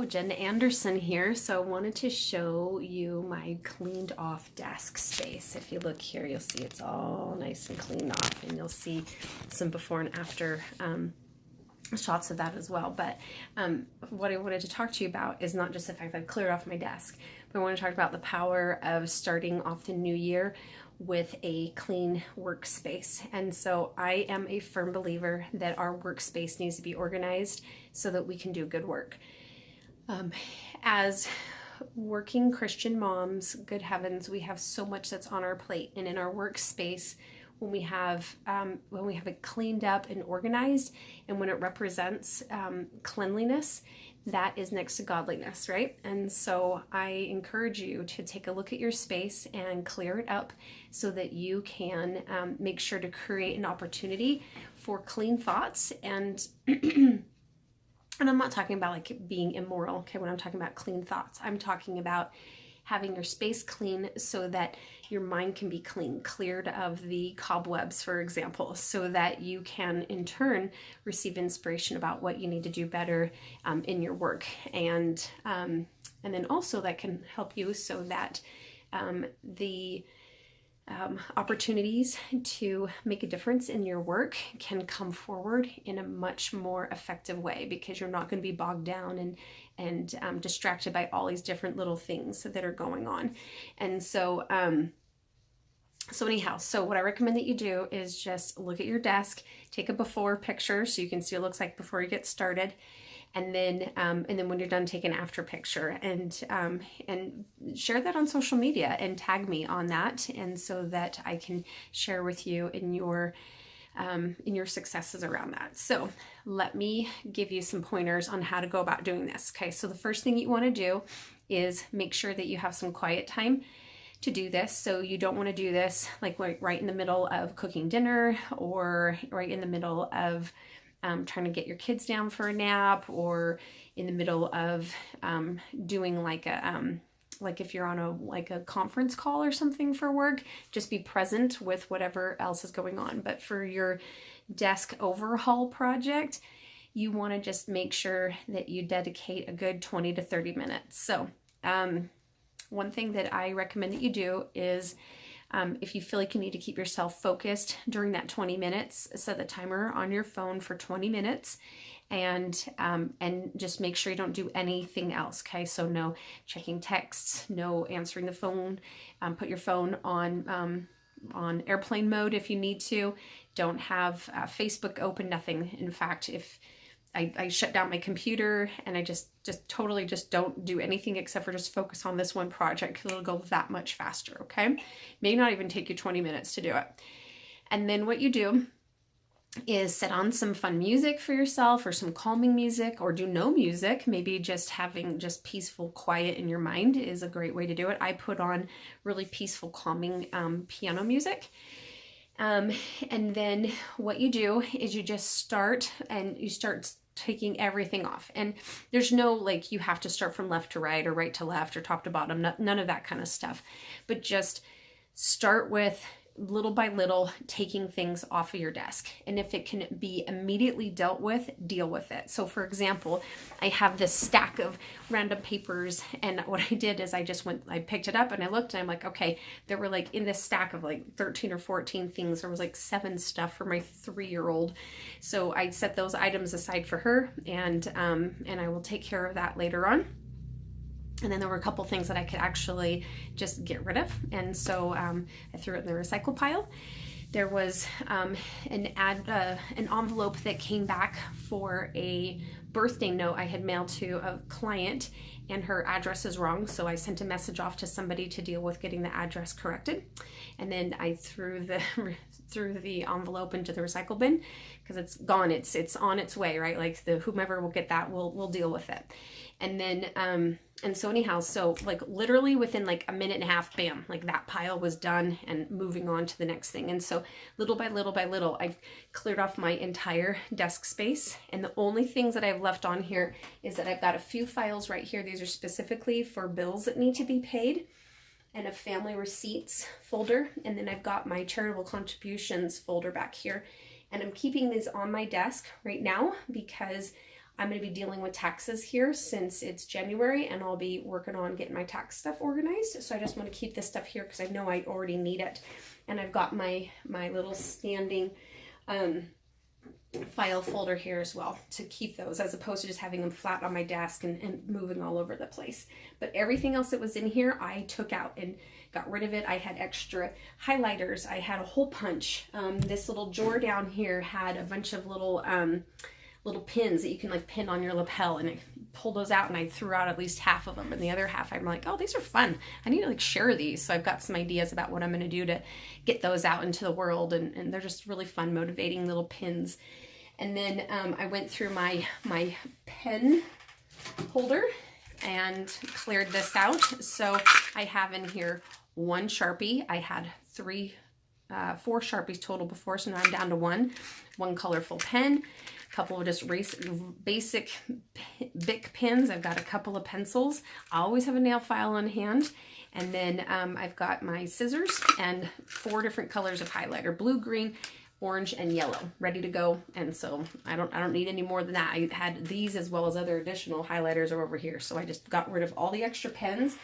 Hello, Jen Anderson here. So I wanted to show you my cleaned off desk space. If you look here, you'll see it's all nice and cleaned off, and you'll see some before and after shots of that as well. But what I wanted to talk to you about is not just the fact that I've cleared off my desk, but I want to talk about the power of starting off the new year with a clean workspace. And so I am a firm believer that our workspace needs to be organized so that we can do good work. As working Christian moms, good heavens, we have so much that's on our plate. And in our workspace, when we have it cleaned up and organized, and when it represents cleanliness, that is next to godliness, right? And so I encourage you to take a look at your space and clear it up so that you can make sure to create an opportunity for clean thoughts. And and I'm not talking about like being immoral, okay? When I'm talking about clean thoughts, I'm talking about having your space clean so that your mind can be clean, cleared of the cobwebs, for example, so that you can in turn receive inspiration about what you need to do better in your work. And then also that can help you so that the opportunities to make a difference in your work can come forward in a much more effective way, because you're not going to be bogged down and distracted by all these different little things that are going on. And so anyhow, so what I recommend that you do is just look at your desk, take a before picture so you can see what it looks like before you get started. And then when you're done, take an after picture and share that on social media and tag me on that, and so that I can share with you in your successes around that. So let me give you some pointers on how to go about doing this. Okay, so the first thing you want to do is make sure that you have some quiet time to do this. So you don't want to do this like right in the middle of cooking dinner, or right in the middle of trying to get your kids down for a nap, or in the middle of doing like if you're on a conference call or something for work. Just be present with whatever else is going on. But for your desk overhaul project, you want to just make sure that you dedicate a good 20 to 30 minutes. So one thing that I recommend that you do is if you feel like you need to keep yourself focused during that 20 minutes, set the timer on your phone for 20 minutes, and just make sure you don't do anything else. Okay, so no checking texts, no answering the phone. Put your phone on airplane mode if you need to. Don't have Facebook open. Nothing. In fact, if I shut down my computer and I just totally just don't do anything except for just focus on this one project, because it'll go that much faster, okay? May not even take you 20 minutes to do it. And then what you do is set on some fun music for yourself, or some calming music, or do no music. Maybe just having just peaceful quiet in your mind is a great way to do it. I put on really peaceful, calming piano music. And then what you do is you just start taking everything off. And there's no like you have to start from left to right or right to left or top to bottom, none of that kind of stuff. But just start with little by little taking things off of your desk. And if it can be immediately dealt with, deal with it. So for example, I have this stack of random papers, and what I did is I picked it up and I looked, and I'm like, okay, there were like in this stack of like 13 or 14 things, there was like 7 stuff for my 3-year-old. So I set those items aside for her, and I will take care of that later on. And then there were a couple things that I could actually just get rid of. And so I threw it in the recycle pile. There was an envelope that came back for a birthday note I had mailed to a client, and her address is wrong. So I sent a message off to somebody to deal with getting the address corrected. And then I threw the envelope into the recycle bin, because it's gone. It's on its way, right? Like whomever will get that will deal with it. And then and so anyhow, so like literally within like a minute and a half, bam, like that pile was done and moving on to the next thing. And so little by little, I've cleared off my entire desk space. And the only things that I've left on here is that I've got a few files right here. These are specifically for bills that need to be paid, and a family receipts folder. And then I've got my charitable contributions folder back here. And I'm keeping these on my desk right now because I'm going to be dealing with taxes here since it's January, and I'll be working on getting my tax stuff organized. So I just want to keep this stuff here because I know I already need it. And I've got my little standing file folder here as well to keep those, as opposed to just having them flat on my desk and moving all over the place. But everything else that was in here, I took out and got rid of it. I had extra highlighters. I had a hole punch. This little drawer down here had a bunch of little pins that you can like pin on your lapel, and I pulled those out and I threw out at least half of them, and the other half I'm like, oh, these are fun. I need to like share these. So I've got some ideas about what I'm going to do to get those out into the world, and they're just really fun, motivating little pins. And then I went through my pen holder and cleared this out. So I have in here one Sharpie. I had 4 Sharpies total before, so now I'm down to one colorful pen, a couple of just basic Bic pens. I've got a couple of pencils. I always have a nail file on hand. And then I've got my scissors and 4 different colors of highlighter: blue, green, orange, and yellow, ready to go. And so I don't need any more than that. I had these as well as other additional highlighters are over here. So I just got rid of all the extra pens,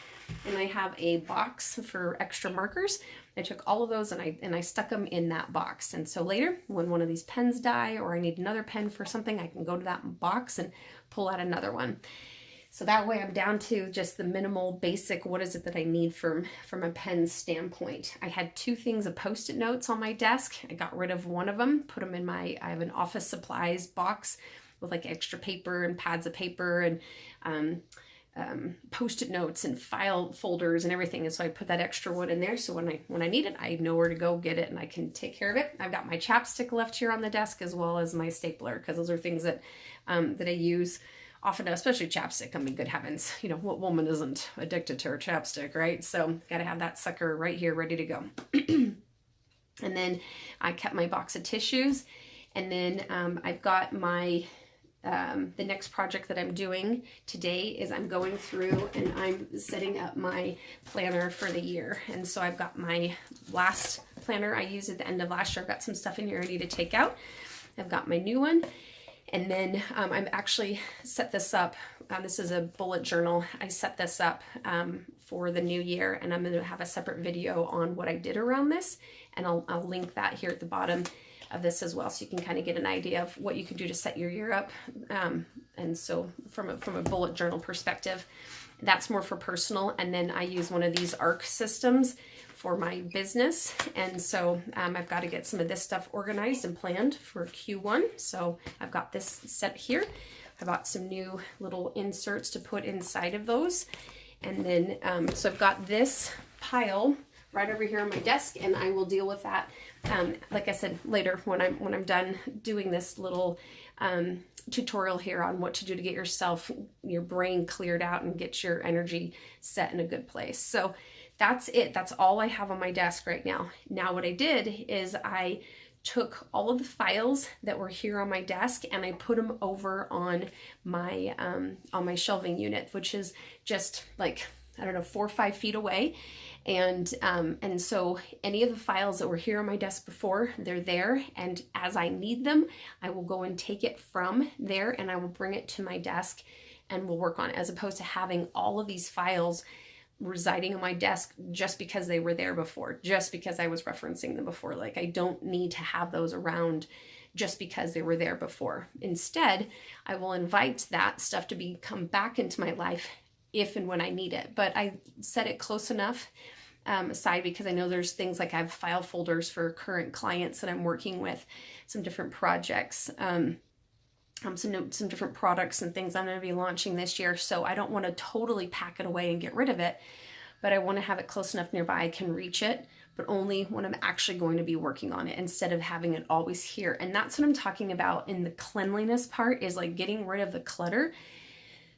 and I have a box for extra markers. I took all of those and I stuck them in that box. And so later, when one of these pens die or I need another pen for something, I can go to that box and pull out another one. So that way I'm down to just the minimal basic, what is it that I need from a pen standpoint. I had 2 things of Post-it notes on my desk. I got rid of one of them, put them in I have an office supplies box with like extra paper and pads of paper and Post-it notes and file folders and everything. And so I put that extra one in there. So when I need it, I know where to go get it and I can take care of it. I've got my chapstick left here on the desk, as well as my stapler, because those are things that I use often, especially chapstick. I mean, good heavens, you know, what woman isn't addicted to her chapstick, right? So got to have that sucker right here, ready to go. And then I kept my box of tissues. And then I've got my, the next project that I'm doing today is I'm going through and I'm setting up my planner for the year. And so I've got my last planner I used at the end of last year. I've got some stuff in here I need to take out. I've got my new one. And then I'm actually set this up. This is a bullet journal. I set this up for the new year, and I'm going to have a separate video on what I did around this. And I'll link that here at the bottom of this as well, so you can kind of get an idea of what you can do to set your year up. And so from a bullet journal perspective, that's more for personal. And then I use one of these ARC systems for my business. And so I've got to get some of this stuff organized and planned for Q1. So I've got this set here. I bought some new little inserts to put inside of those. And then, so I've got this pile right over here on my desk, and I will deal with that, like I said, later when I'm done doing this little tutorial here on what to do to get your brain cleared out and get your energy set in a good place. So that's it. That's all I have on my desk right now. Now what I did is I took all of the files that were here on my desk and I put them over on my shelving unit, which is just like, I don't know, 4 or 5 feet away. And so any of the files that were here on my desk before, they're there. And as I need them, I will go and take it from there and I will bring it to my desk and we'll work on it, as opposed to having all of these files residing on my desk just because they were there before, just because I was referencing them before. Like, I don't need to have those around just because they were there before. Instead, I will invite that stuff to come back into my life if and when I need it. But I set it close enough aside, because I know there's things like I have file folders for current clients that I'm working with, some different projects, some different products and things I'm going to be launching this year. So I don't want to totally pack it away and get rid of it, but I want to have it close enough nearby I can reach it, but only when I'm actually going to be working on it, instead of having it always here. And that's what I'm talking about in the cleanliness part, is like getting rid of the clutter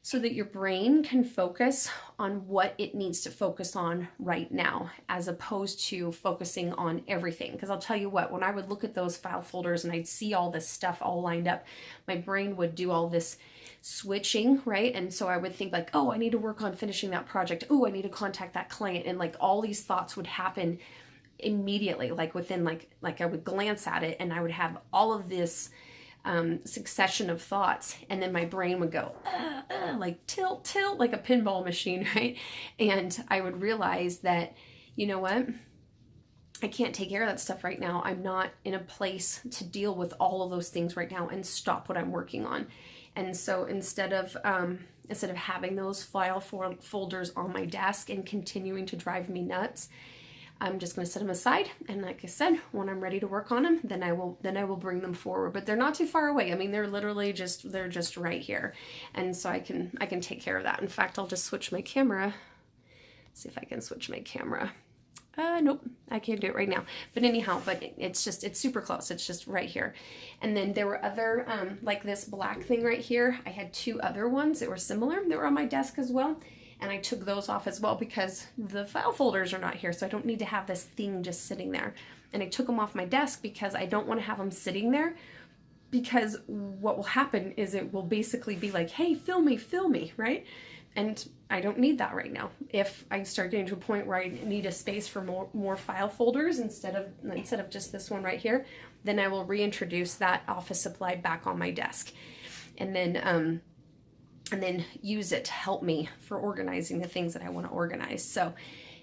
so that your brain can focus on what it needs to focus on right now, as opposed to focusing on everything. Because I'll tell you what, when I would look at those file folders and I'd see all this stuff all lined up, my brain would do all this switching, right? And so I would think like, oh, I need to work on finishing that project. Oh, I need to contact that client. And like all these thoughts would happen immediately, like within like I would glance at it and I would have all of this succession of thoughts, and then my brain would go like tilt, tilt, like a pinball machine, right? And I would realize that, you know what? I can't take care of that stuff right now. I'm not in a place to deal with all of those things right now and stop what I'm working on. And so instead of having those file folders on my desk and continuing to drive me nuts, I'm just going to set them aside. And like I said, when I'm ready to work on them, then I will bring them forward. But they're not too far away. I mean, they're literally they're just right here. And so I can take care of that. In fact, I'll just switch my camera. See if I can switch my camera. Nope, I can't do it right now. But anyhow, it's super close. It's just right here. And then there were other, like this black thing right here. I had two other ones that were similar. That were on my desk as well. And I took those off as well because the file folders are not here. So I don't need to have this thing just sitting there. And I took them off my desk because I don't want to have them sitting there, because what will happen is it will basically be like, hey, fill me, right? And I don't need that right now. If I start getting to a point where I need a space for more file folders instead of just this one right here, then I will reintroduce that office supply back on my desk, and then use it to help me for organizing the things that I want to organize. So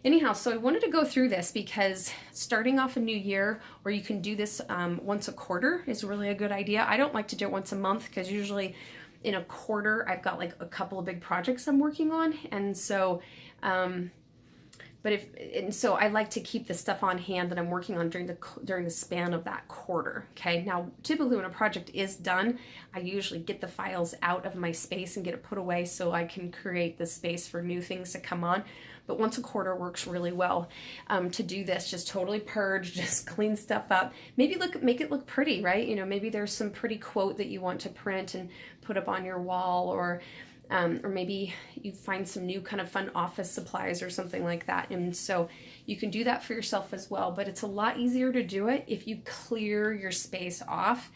anyhow, so I wanted to go through this because starting off a new year, or you can do this once a quarter, is really a good idea. I don't like to do it once a month because usually in a quarter I've got like a couple of big projects I'm working on, and so so I like to keep the stuff on hand that I'm working on during the span of that quarter. Okay, now typically when a project is done, I usually get the files out of my space and get it put away so I can create the space for new things to come on. But once a quarter works really well to do this. Just totally purge, just clean stuff up. Maybe make it look pretty, right? You know, maybe there's some pretty quote that you want to print and put up on your wall, or maybe you find some new kind of fun office supplies or something like that. And so you can do that for yourself as well. But it's a lot easier to do it if you clear your space off.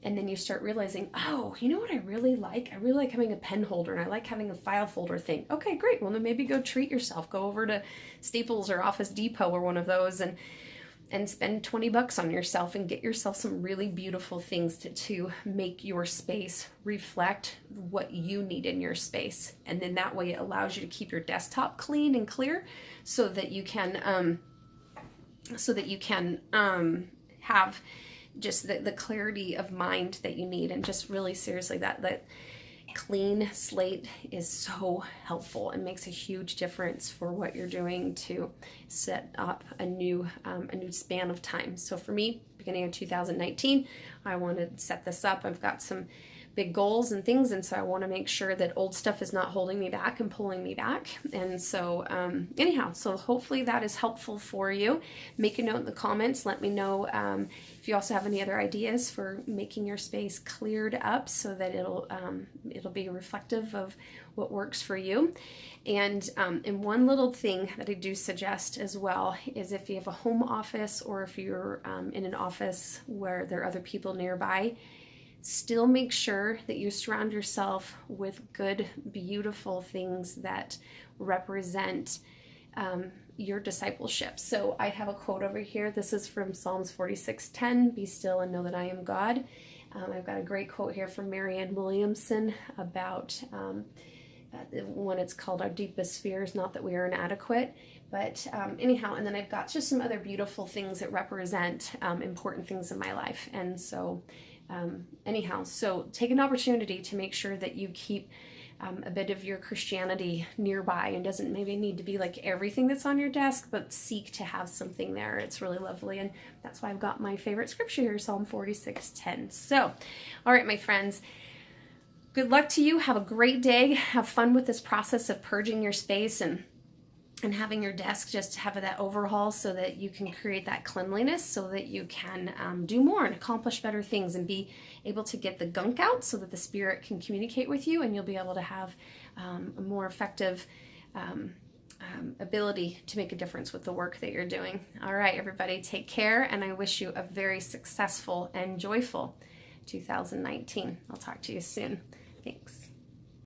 And then you start realizing, oh, you know what I really like? I really like having a pen holder, and I like having a file folder thing. Okay, great. Well, then maybe go treat yourself. Go over to Staples or Office Depot or one of those and spend $20 on yourself and get yourself some really beautiful things to make your space reflect what you need in your space. And then that way it allows you to keep your desktop clean and clear so that you can have just the clarity of mind that you need. And just really seriously, that clean slate is so helpful and makes a huge difference for what you're doing to set up a new span of time. So for me, beginning of 2019, I want to set this up. I've got some big goals and things, and so I want to make sure that old stuff is not holding me back and pulling me back. And so anyhow, so hopefully that is helpful for you. Make a note in the comments. Let me know if you also have any other ideas for making your space cleared up so that it'll be reflective of what works for you. And one little thing that I do suggest as well is if you have a home office, or if you're in an office where there are other people nearby, still make sure that you surround yourself with good, beautiful things that represent your discipleship. So I have a quote over here. This is from Psalms 46:10, "Be still and know that I am God." I've got a great quote here from Marianne Williamson about when it's called "Our deepest fear is not that we are inadequate." But anyhow, and then I've got just some other beautiful things that represent important things in my life. And so anyhow, so take an opportunity to make sure that you keep a bit of your Christianity nearby, and doesn't maybe need to be like everything that's on your desk, but seek to have something there. It's really lovely, and that's why I've got my favorite scripture here, Psalm 46:10. So, all right, my friends, good luck to you. Have a great day. Have fun with this process of purging your space and having your desk just have that overhaul so that you can create that cleanliness so that you can do more and accomplish better things and be able to get the gunk out so that the Spirit can communicate with you, and you'll be able to have a more effective ability to make a difference with the work that you're doing. All right, everybody, take care, and I wish you a very successful and joyful 2019. I'll talk to you soon. Thanks.